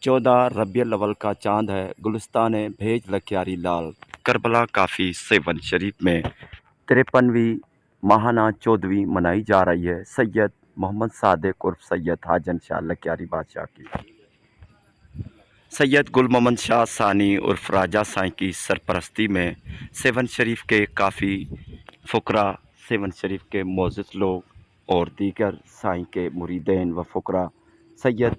14 रबियुल अव्वल का चांद है, गुलिस्तान भेज लख्यारी लाल। करबला काफ़ी सेवन शरीफ में 53वीं माहाना 14वीं मनाई जा रही है सैयद मोहम्मद सादिक उर्फ सैयद हाजन शाह लख्यारी बादशाह की। सैयद गुल मोहम्मद शाह सानी उर्फ राजा साईं की सरपरस्ती में सेवन शरीफ के काफ़ी फ़ुकरा, सेवन शरीफ के मोअज़्ज़िज़ लोग और दीगर साईं के मुरीदैन व फ़ुकरा सैयद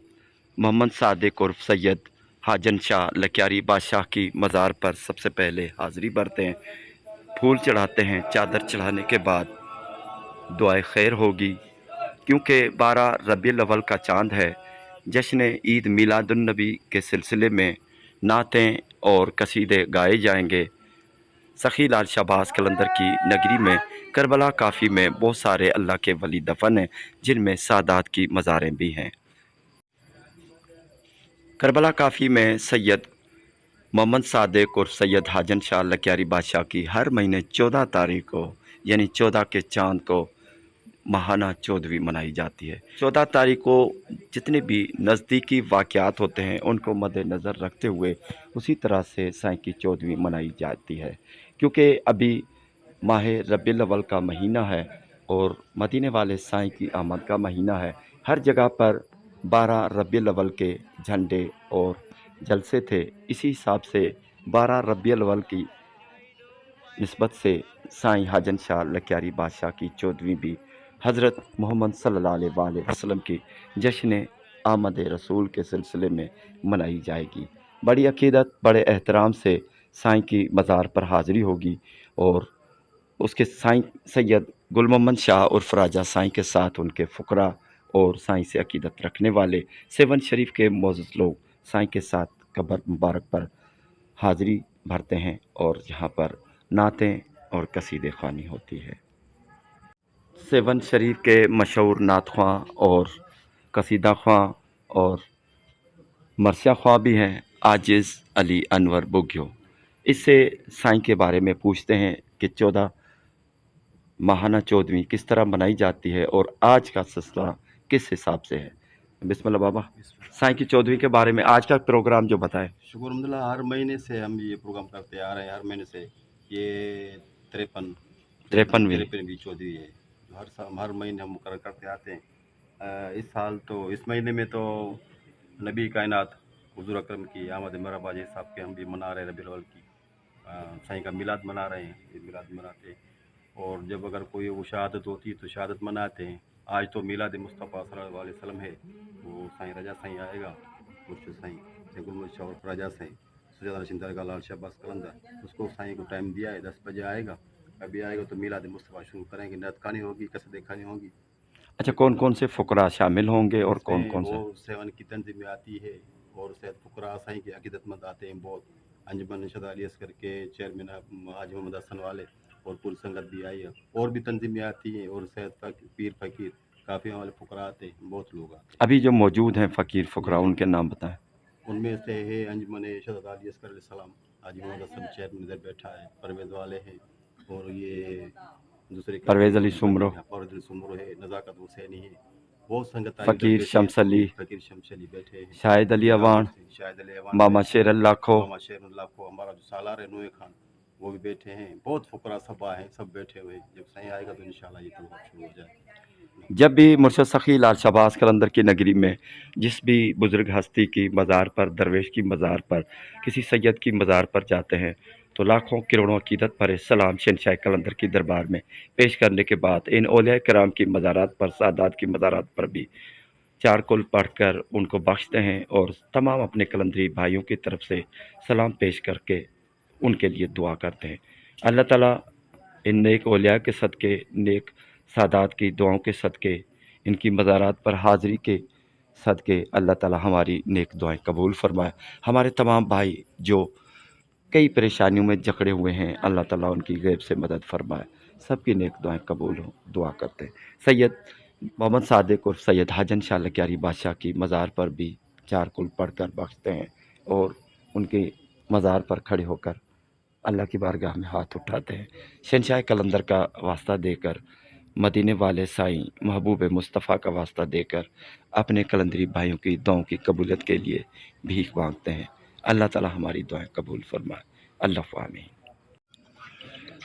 मोहम्मद सादिक उर्फ सैयद हाजन शाह लख्यारी बादशाह की मज़ार पर सबसे पहले हाज़िरी भरते हैं, फूल चढ़ाते हैं। चादर चढ़ाने के बाद दुआए खैर होगी, क्योंकि 12 रबियुल अव्वल का चांद है। जश्न ईद मीलादुन्नबी के सिलसिले में नातें और कसीदे गाए जाएंगे। सखी लाल शहबाज कलंदर की नगरी में करबला काफ़ी में बहुत सारे अल्लाह के वली दफन हैं, जिनमें सादात की मज़ारें भी हैं। करबला काफ़ी में सैयद मोहम्मद सादिक और सैयद हाजन शाह लख्यारी बादशाह की हर महीने 14 तारीख को यानी 14 के चांद को माहाना 14वीं मनाई जाती है। 14 तारीख को जितने भी नज़दीकी वाक़यात होते हैं उनको मद्देनज़र रखते हुए उसी तरह से साईं की 14वीं मनाई जाती है, क्योंकि अभी माह रबियुल अव्वल का महीना है और मदीने वाले साईं की आमद का महीना है। हर जगह पर 12 रबियुल अव्वल के झंडे और जलसे थे। इसी हिसाब से 12 रबियुल अव्वल की निस्बत से साईं हाजन शाह लख्यारी बादशाह की 14वीं भी हज़रत मोहम्मद सल्लल्लाहु अलैहि वसल्लम की जश्न आमद रसूल के सिलसिले में मनाई जाएगी। बड़ी अकीदत, बड़े एहतराम से साईं की मज़ार पर हाज़िरी होगी और उसके साईं सैयद गुल मोहम्मद शाह उर्फ राजा साईं के साथ उनके फ़ुकरा और साईं से अकीदत रखने वाले सेवन शरीफ के मोअज़्ज़िज़ लोग साईं के साथ कब्र मुबारक पर हाज़िरी भरते हैं और यहाँ पर नातें और कसीदे ख़्वानी होती है। सेवन शरीफ के मशहूर नात ख़्वां और कसीदा ख़्वां और मरसिया ख़्वां भी हैं आजिज़ अली अनवर बुग्यो। इससे साईं के बारे में पूछते हैं कि 14 माहाना 14वीं किस तरह मनाई जाती है और आज का सिलसिला किस हिसाब से है। बिस्मिल्लाह बाबा, साईं की 14वीं के बारे में आज का प्रोग्राम जो बताएं। शुक्र अल्हम्दुलिल्लाह, हर महीने से हम ये प्रोग्राम करते आ रहे हैं। हर महीने से ये 53वीं 53वीं 14वीं है। हर महीने हम मुकर्रर करते आते हैं। इस साल तो इस महीने में तो नबी कायनात हुजूर अकरम की आमद मरहबा साहब के हम भी मना रहे हैं। रबीउल अव्वल की साईं का मिलाद मना रहे हैं। ईद मिलाद मनाते हैं और जब अगर कोई वो शहादत होती है तो शहादत मनाते हैं। आज तो मिलाद मुस्तफ़ा सल्लल्लाहु अलैहि वसल्लम है। वो साईं रजा साईं आएगा, मुर्शिद साईं गुल शाह और राजा साईं सुजाता रशीद दरगाह लाल शहबाज कलंदर, उसको साईं को टाइम दिया है 10 बजे आएगा। अभी आएगा तो मिलाद मुस्तफ़ा शुरू करेंगे, नत खानी होगी, कसरत खानी होगी। अच्छा, कौन कौन से फ़ुकरा शामिल होंगे और कौन इसमें कौन से? वो सेवन की तंजीमें आती है और सैयद फुकरा साईं के अकीदतमंद आते हैं बहुत। अंजुमन नशद अली असगर के चेयरमैन हाजी मोहम्मद हसन वाले और पूरी संगत भी आई है और भी तंजीमें आती हैं और सैयद पीर फ़कीर काफ़ी वाले फुकरा आते हैं, बहुत लोग आते हैं। अभी जो मौजूद हैं फ़कीर फ़ुकरा, उनके नाम बताएं। उनमें से है अंजुमन शहज़ाद अली असगर अलैहिस्सलाम, हाजी मोहम्मद हसन चेयरमैन इधर बैठा है, परवेज़ वाले हैं और ये दूसरे परवेज़ अली सुमरो, परवेज़ अली सुमरो है, नज़ाकत हुसैनी है, बहुत संगत आई उधर फ़कीर बैठे शम्स अली, हैं। फ़कीर शम्स अली बैठे हैं, शाहिद अली अवान, शाहिद अली अवान मामा बैठे शेर हैं, अल्लाह खो, मामा शेरुल्लाह को, हमारा जो सालार है नूहे खान, वो भी बैठे हैं। बहुत फुकरा सभा है, सब बैठे हुए हैं। जब सही आएगा तो इंशाल्लाह ये प्रोग्राम शुरू हो जाए। जब भी मुर्शिद सखी लाल शहबाज कलंदर की नगरी में जिस भी बुज़ुर्ग हस्ती की मज़ार पर, दरवेश की मज़ार पर, किसी सैयद की मज़ार पर जाते हैं तो लाखों करोड़ों अकीदत भरे सलाम शहंशाह कलंदर की दरबार में पेश करने के बाद इन औलिया किराम की मज़ारात पर, सादात की मज़ारात पर भी चार कुल पढ़कर उनको बख्शते हैं और तमाम अपने कलंदरी भाइयों की तरफ से सलाम पेश करके उनके लिए दुआ करते हैं। अल्लाह ताला इन नेक औलिया के सदक़े, नेक सादात की दुआओं के सदक़े, इनकी मज़ारात पर हाज़िरी के सदक़े अल्लाह ताला हमारी नेक दुआएं कबूल फरमाए। हमारे तमाम भाई जो कई परेशानियों में जकड़े हुए हैं, अल्लाह ताला उनकी गैब से मदद फरमाए, सबकी नेक दुआएं कबूल हों, दुआ करते हैं। सैयद मोहम्मद सादिक और सैयद हाजन शाह लख्यारी बादशाह की मज़ार पर भी चार कुल पढ़कर बख्शते हैं और उनके मज़ार पर खड़े होकर अल्लाह की बारगाह में हाथ उठाते हैं, शहंशाह कलंदर का वास्ता देकर मदीने वाले साईं महबूब मुस्तफ़ा का वास्ता देकर अपने कलंदरी भाइयों की दुआओं की कबूलियत के लिए भीख मांगते हैं। अल्लाह ताला हमारी दुआएं कबूल फरमाए। अल्लाह आमीन।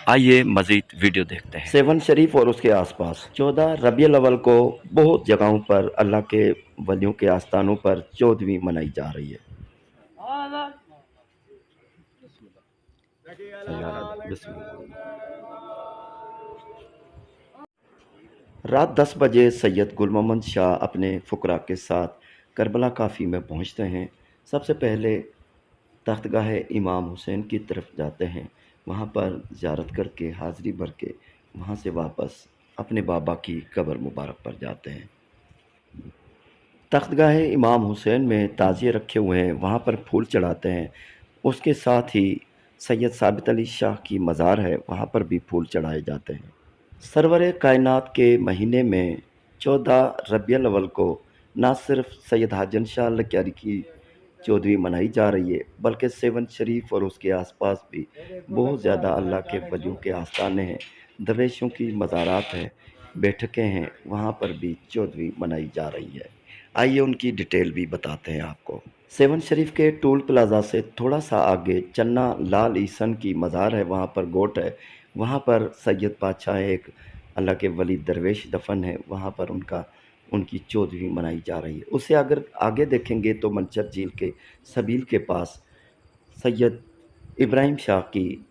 आइए मजीद वीडियो देखते हैं। सेवन शरीफ और उसके आसपास 14 रबीउल अव्वल को बहुत जगहों पर अल्लाह के वलियों के आस्थानों पर 14वीं मनाई जा रही है। रात 10 बजे सैयद गुल मोहम्मद शाह अपने फुकरा के साथ करबला काफ़ी में पहुंचते हैं। सबसे पहले तख्तगाह इमाम हुसैन की तरफ जाते हैं, वहाँ पर ज़ियारत करके हाज़री भर के वहाँ से वापस अपने बाबा की कब्र मुबारक पर जाते हैं। तख्तगाह इमाम हुसैन में ताज़िए रखे हुए हैं, वहाँ पर फूल चढ़ाते हैं। उसके साथ ही सैयद साबित अली शाह की मज़ार है, वहाँ पर भी फूल चढ़ाए जाते हैं। सरवर कायनात के महीने में 14 रबीउल अव्वल को न सिर्फ सैयद हाजन शाह लक्यारी की 14वीं मनाई जा रही है, बल्कि सेवन शरीफ और उसके आसपास भी बहुत ज़्यादा अल्लाह के वलियों के आस्थाने हैं, दरवेशों की मज़ारात हैं, बैठकें हैं, वहाँ पर भी 14वीं मनाई जा रही है। आइए उनकी डिटेल भी बताते हैं आपको। सेवन शरीफ के टोल प्लाज़ा से थोड़ा सा आगे चन्ना लाल ईसन की मज़ार है, वहाँ पर गोट है, वहाँ पर सैयद बादशाह एक अल्लाह के वली दरवेश दफन है, वहाँ पर उनकी 14वीं मनाई जा रही है। उससे अगर आगे देखेंगे तो मंचर झील के सबील के पास सैयद इब्राहिम शाह की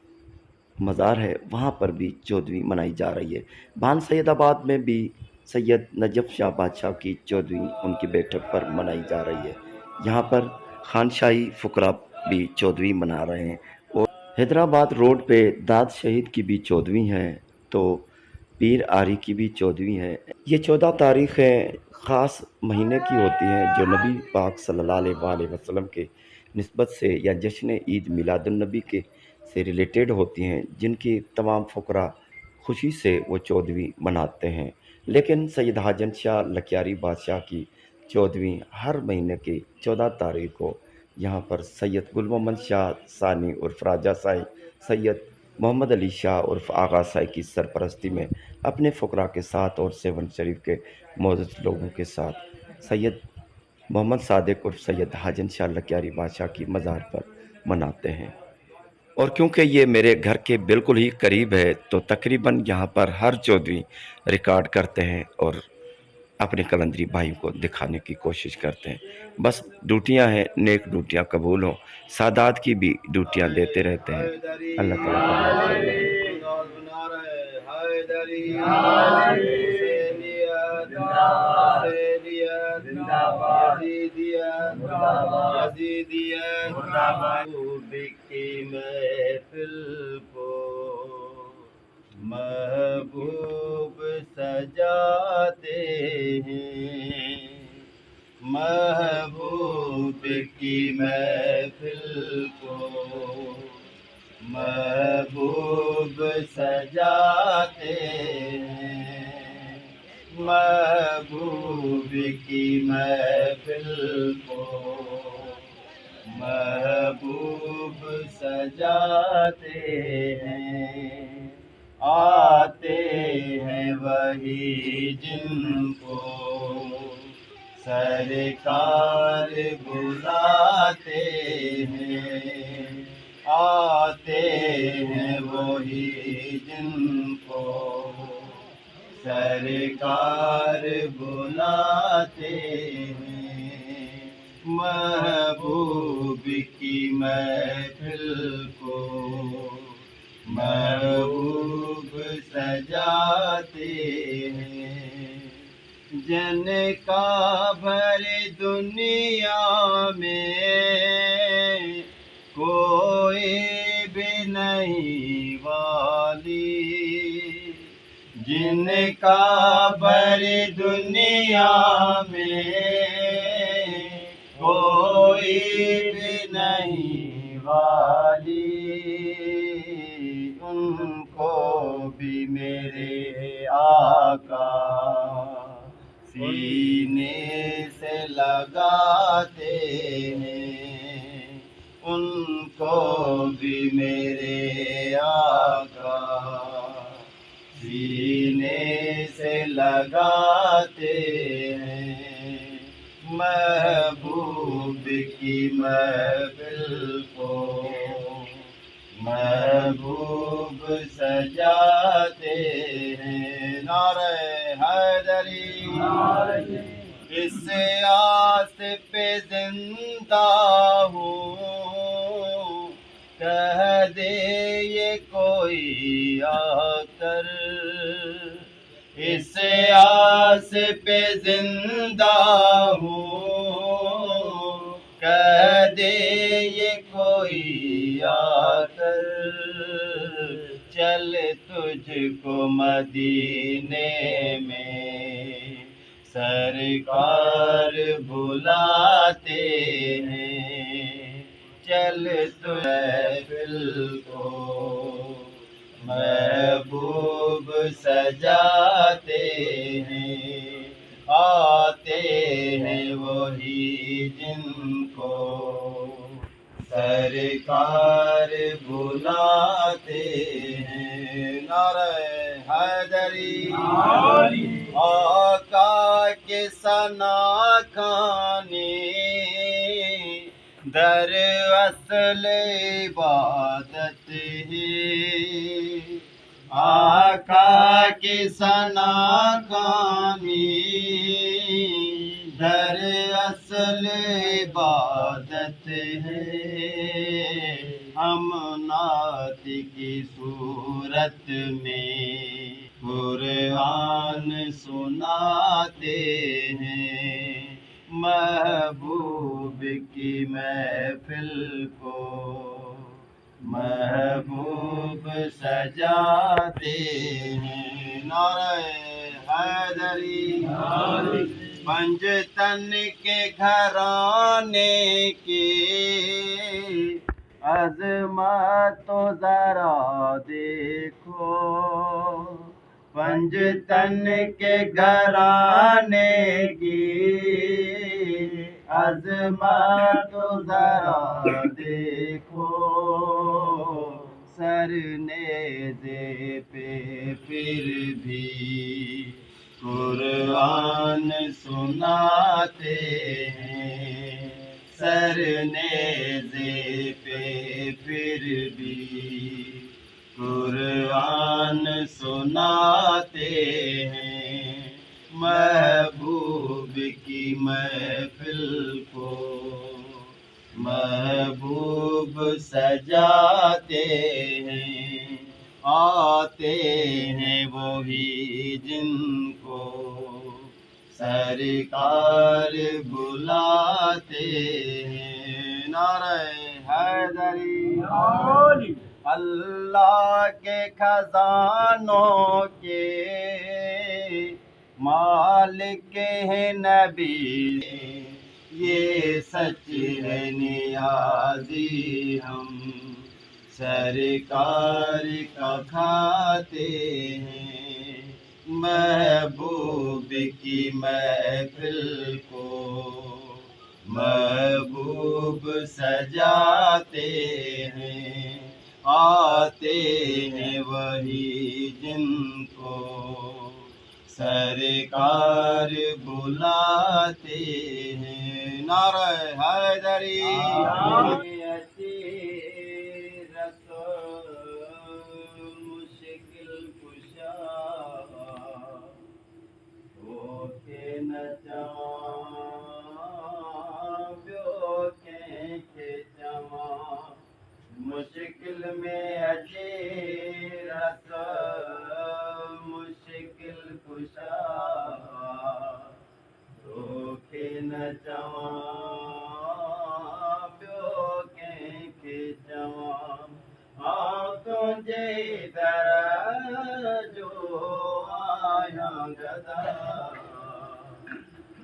मज़ार है, वहाँ पर भी 14वीं मनाई जा रही है। भान सैयदाबाद में भी सैयद नजफ़ शाह बादशाह की 14वीं उनकी बैठक पर मनाई जा रही है। यहाँ पर खानशाही फुकरा भी 14वीं मना रहे हैं। और हैदराबाद रोड पे दाद शहीद की भी 14वीं है, तो पीर आरी की भी 14वीं है। ये 14 तारीख़ें ख़ास महीने की होती हैं जो नबी पाक सल्लल्लाहु अलैहि वसल्लम के निस्बत से या जश्न ईद मिलादुन्नबी के से रिलेटेड होती हैं, जिनकी तमाम फुकरा खुशी से वो 14वीं मनाते हैं। लेकिन सैयद हाजन शाह लक्यारी बादशाह की 14वीं हर महीने की 14 तारीख को यहाँ पर सैयद गुल मोहम्मद शाह सानी उर्फ राजा साई, सैयद मोहम्मद अली शाह उर्फ आगा साई की सरपरस्ती में अपने फुकरा के साथ और सेवन शरीफ के मौजूद लोगों के साथ सैयद मोहम्मद सादिक उर्फ सैयद हाजन शाह लक्यारी बादशाह की मज़ार पर मनाते हैं। और क्योंकि ये मेरे घर के बिल्कुल ही करीब है, तो तकरीबन यहाँ पर हर 14वीं रिकॉर्ड करते हैं और अपने कलंदरी भाइयों को दिखाने की कोशिश करते हैं। बस ड्यूटियाँ हैं, नेक ड्यूटियाँ कबूल हों, सादात की भी ड्यूटियाँ देते रहते हैं। अल्लाह ताला कबूल महबूब सजाते हैं, महबूब की महफिल को महबूब सजाते हैं, महबूब की महफिल को महबूब सजाते हैं। आते हैं वही जिनको सरकार बुलाते हैं, आते हैं वही जिनको सरकार बुलाते हैं, महबूब की महफिल को महबूब सजाते हैं। जन का भरे दुनिया में कोई भी नहीं वाली, जिनका भरे दुनिया में कोई भी नहीं वाली, उनको भी मेरे आका सीने से लगाते हैं, उनको भी मेरे आका सीने لگاتے ہیں، محبوب کی محفل کو محبوب سجاتے ہیں۔ نعرہ حیدری، اس آس پہ زندہ ہوں، کہہ دے یہ کوئی آ کر، اس آس پہ زندہ ہوں، کہہ دے یہ کوئی آ کر، چل تجھ کو مدینے میں سرکار بلاتے ہیں، چل تو محفل کو محبوب سجاتے ہیں، آتے ہیں وہی جن کو سرکار بلاتے ہیں۔ نعرہ حیدری، آقا کے ثنا کھانے در اصل عبادت ہے، آقا کے ثنا کھانے در اصل عبادت ہے، ہم نعت کی صورت میں قرآن سناتے ہیں، محبوب کی محفل کو محبوب سجاتے ہیں۔ نعرہ حیدری، پنجتن کے گھرانے کی عظمت تو ذرا دیکھو، پنجتن کے گھرانے کی عظمت تو ذرا دیکھو، سر نیزے پہ پھر بھی قرآن سناتے ہیں، سر نیزے پہ پھر بھی قرآن سناتے ہیں، محبوب کی محفل کو محبوب سجاتے ہیں، آتے ہیں وہی جن کو سرکار بلاتے ہیں۔ نعرہ حیدری، اللہ کے خزانوں کے مالک ہیں نبی، یہ سچ ہے نیازی ہم سرکار کا کھاتے ہیں، محبوب کی محفل کو محبوب سجاتے ہیں، آتے ہیں وہی جن کو سرکار بلاتے ہیں۔ نعرہ حیدری، مشکل کشا ہو کے نہ مشکل میں اجی رس مشکل کشا ہو کے نہ پیو کے جوان، تجھے در جو آیا گدا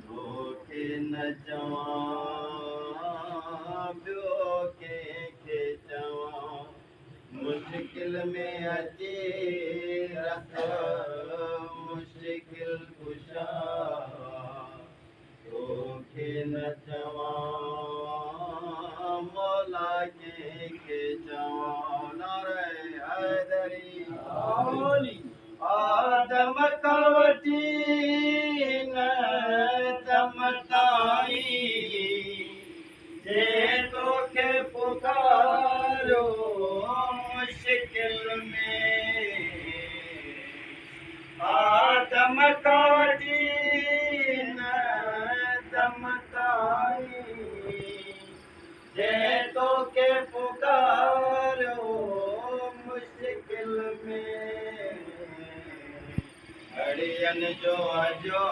ہو کے نہ پیو کے جوان، مشکل میں اجی رس مشکل کشا ہو کے نہ مولا کے جوان۔ نعرہ حیدری، آدم کا وٹی चमकाटी न चमकाई जे तो के पुकारो मुश्किल में अड़ियन जो अजो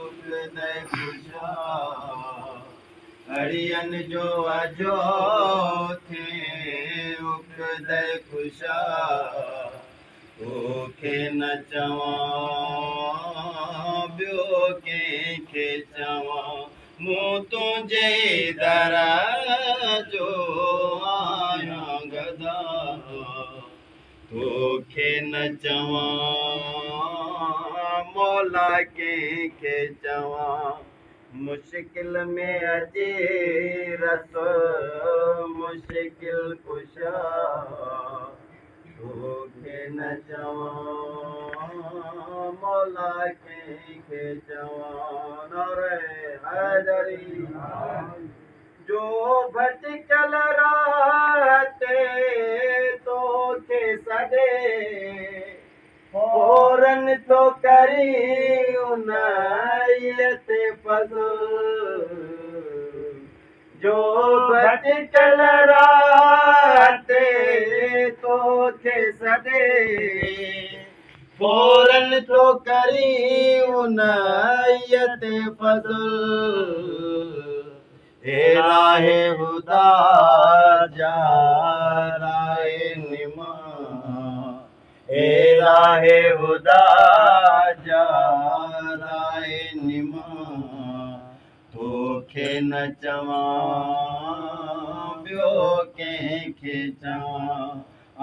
उगदे खुशा अड़ियन जो अजो थे उगदे खुशा तोखे न चवां ॿियो कंहिंखे चवां मूं तुंहिंजे दर जो आहियां गदा तोखे न चवां मौला कंहिंखे चवां मुश्किल में अचे रसो मुश्किल कुशा तोखे न चवां मौला कंहिंखे चवां नारे हैदरी जो भटकल राह ते तोखे सॾे फौरन तो करी उनयत फज़ल जो भटकल राह ते तोखे सॾे फौरन तो करी उनयत फज़ल ए राहे हुदा जा राहे निमा ए राहे हुदा जा राहे निमा तोखे न चवां ॿियो कंहिंखे चवां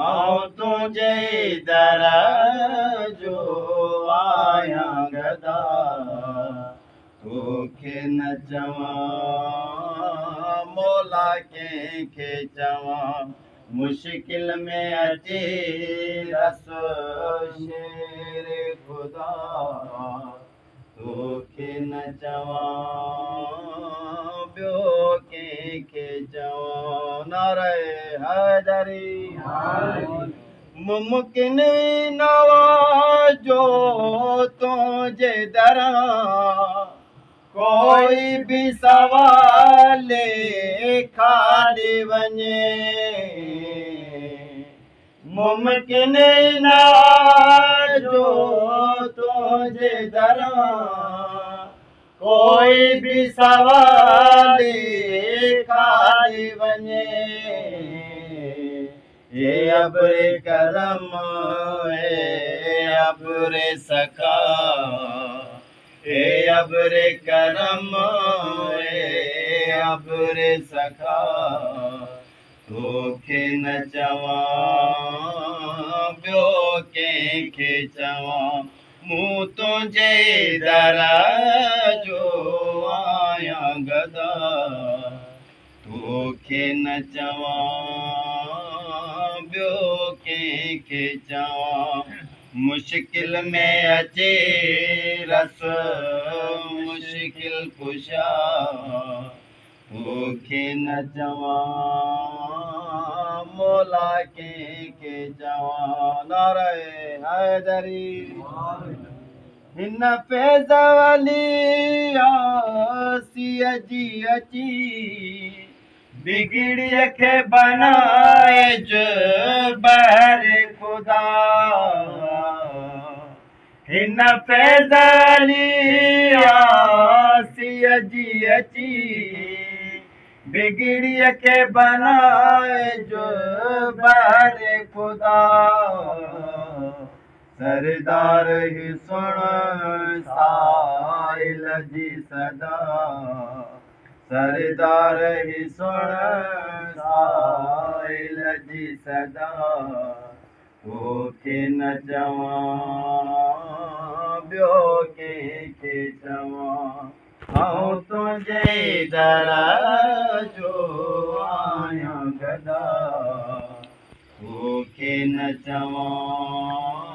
आऊं तुंहिंजे दर जो आहियां गदा तोखे न चवां मौला कंहिंखे चवां मुश्किल में अचे रसो शेर खुदा तोखे न चवां ॿियो कंहिंखे चवां नारे हैदरी मुमकिन नवाजो तुंहिंजे दरां कोई भी सवाल खाली वञे मुमकिन न जो तुंहिंजे दरां कोई भी सवाल खाली वञे ए अब्रे करम ए अब्रे सखा ए अब्रे करम ए अब्रे सखा तोखे न चवां ॿियो कंहिंखे चवां मूं तुंहिंजे दर जो आहियां गदा तोखे न चवां ॿियो कंहिंखे चवां मुश्किल में अचे रस मुश्किल कुशा तोखे न चवां मौला कंहिंखे चवां नारे हैदरी हिन फैज़ वाली आसीअ जी अची बिगड़ीअ खे बनाए जो ॿाहिर ख़ुदा हिन फैज़ वाली आसीअ जी अची बिगड़ीअ खे बनाए जो ॿाहिर ख़ुदा सरदार ही सुण साहिल जी सदा सरदार ही सुण साहिल जी सदा तोखे न चवां ॿियो कंहिंखे चवां आऊं तुंहिंजे दर जो आहियां गदा तोखे न चवां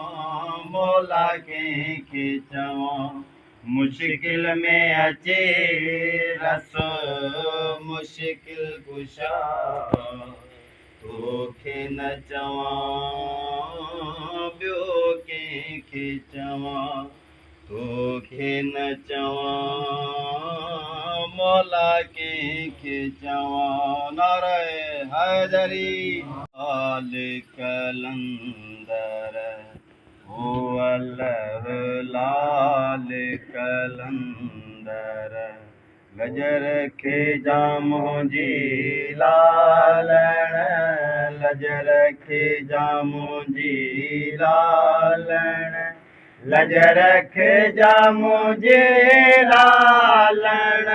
मौला कंहिंखे चवां मुश्किल में अचे रस मुश्किल कुशा तोखे न चवां ॿियो कंहिंखे खे चवां तोखे न चवां मौला कंहिंखे चवां नारे हैदरी आल कलंदर ओ अल्लाह लाल कलंदर लजर खे जामो जी लालण लजर खे जामो जी लालण लजर खे जामो जी लालण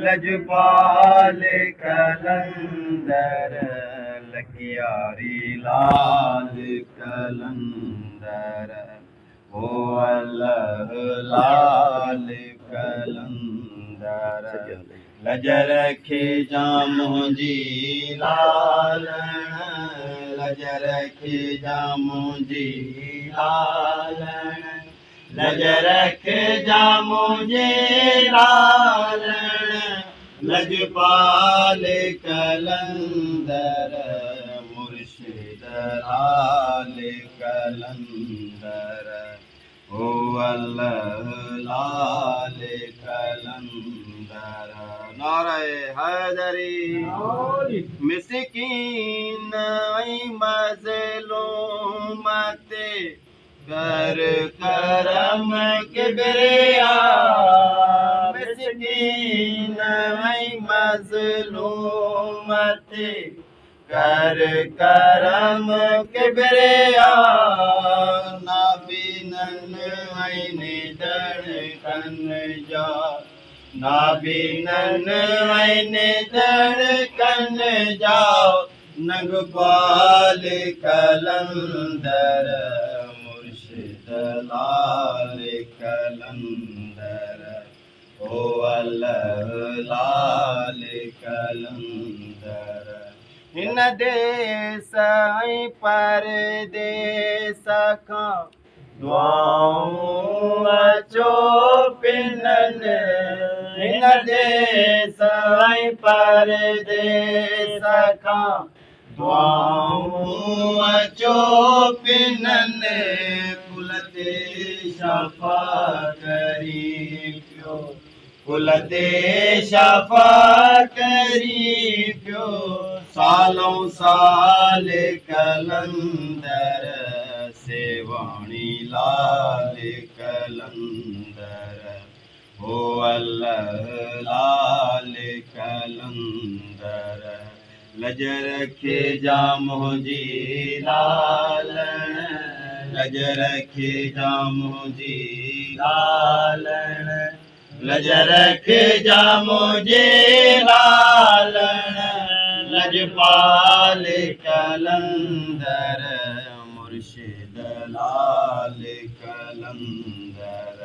लजपाल कलंदर लकियारी लाल कलंदर ओ अल्लाह लाल कलंदर लजर खे जामो जी लालण लजर खे जामो जी लालण लजर खे जामो जी लालण लजपाल कलंदर मुर्शिद लाल कलंदर ओ अल्लाह लाल कलंदर नारे हैदरी मिस्कीन ऐं मज़लूम ते कर करम किबरिया मिस्कीन ऐं मज़लूम ते कर करम किबरिया नाबीनन ऐं निडर कन जा नाबीनन ऐं निडर कन जाओ नगपाल कलंदर मुर्शिद लाल कलंदर ओ अल्लाह लाल कलंदर हिन देस ऐं परदेस खां दुआऊं अचो पिननि हिन देस ऐं परदेस खां दुआऊं अचो पिननि कुल ते शफ़ा करी पियो कुल ते शफ़ा करी पियो सालों साल कलंदर सेवाणी लाल कलंदर ओ अल्लाह लाल कलंदर लजर खे जामो जी लालण लजर खे जामो जी लालण लजर खे जामो जी लालण लजपाल कलंदर मुर्शिद लाल कलंदर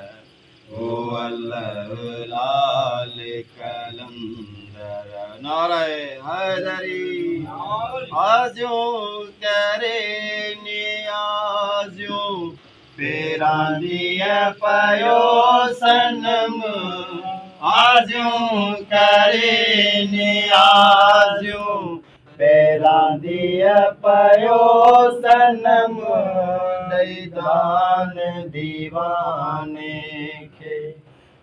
ओ अल्लाह लाल कलंदर नारे हैदरी आजो करे नियाजो पेरां दिया पयो सनम आजो करे नियाजो पेरां दिया पयो सनम दैदान दीवाने खे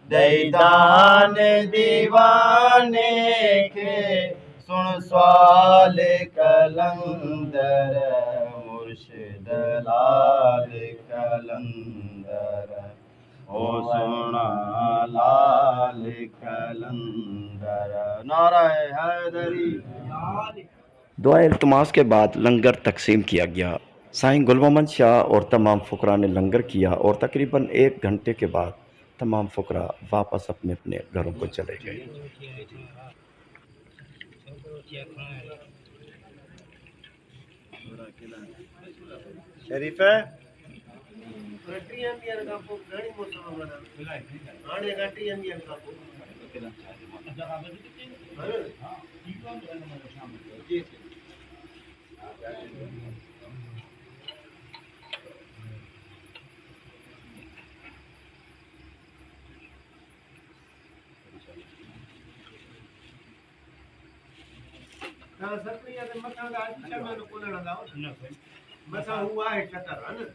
दैदान दीवाने खे सुन सवाल कलंदर मुर्शिद लाल कलंदर ओ सोना लाल कलंदर नारा हैदरी दुआ इल्तमास के बाद लंगर तकसीम किया गया। साईं गुल मोहम्मद शाह और तमाम फ़ुकरा ने लंगर किया और तकरीबन 1 घंटे के बाद तमाम फ़ुकरा वापस अपने अपने घरों को चले गए। शरीफ मथां हुआ है चक्कर है ना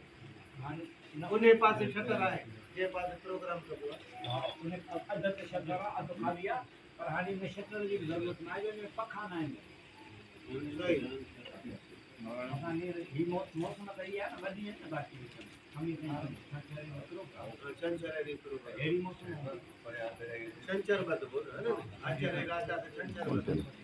उन पासे शटर आहे जे पासे प्रोग्राम कबो उन अध ते शटर अध खाली आहे पर हाणे में शटर जी ज़रूरत न आहे में पखा न आहिनि असांजी ही मौसम त इहा आहे न वॾी आहे न बाक़ी छंछरु अहिड़ी मौसम छंछरु बद बोल है ना आचार्य राजा छंछरु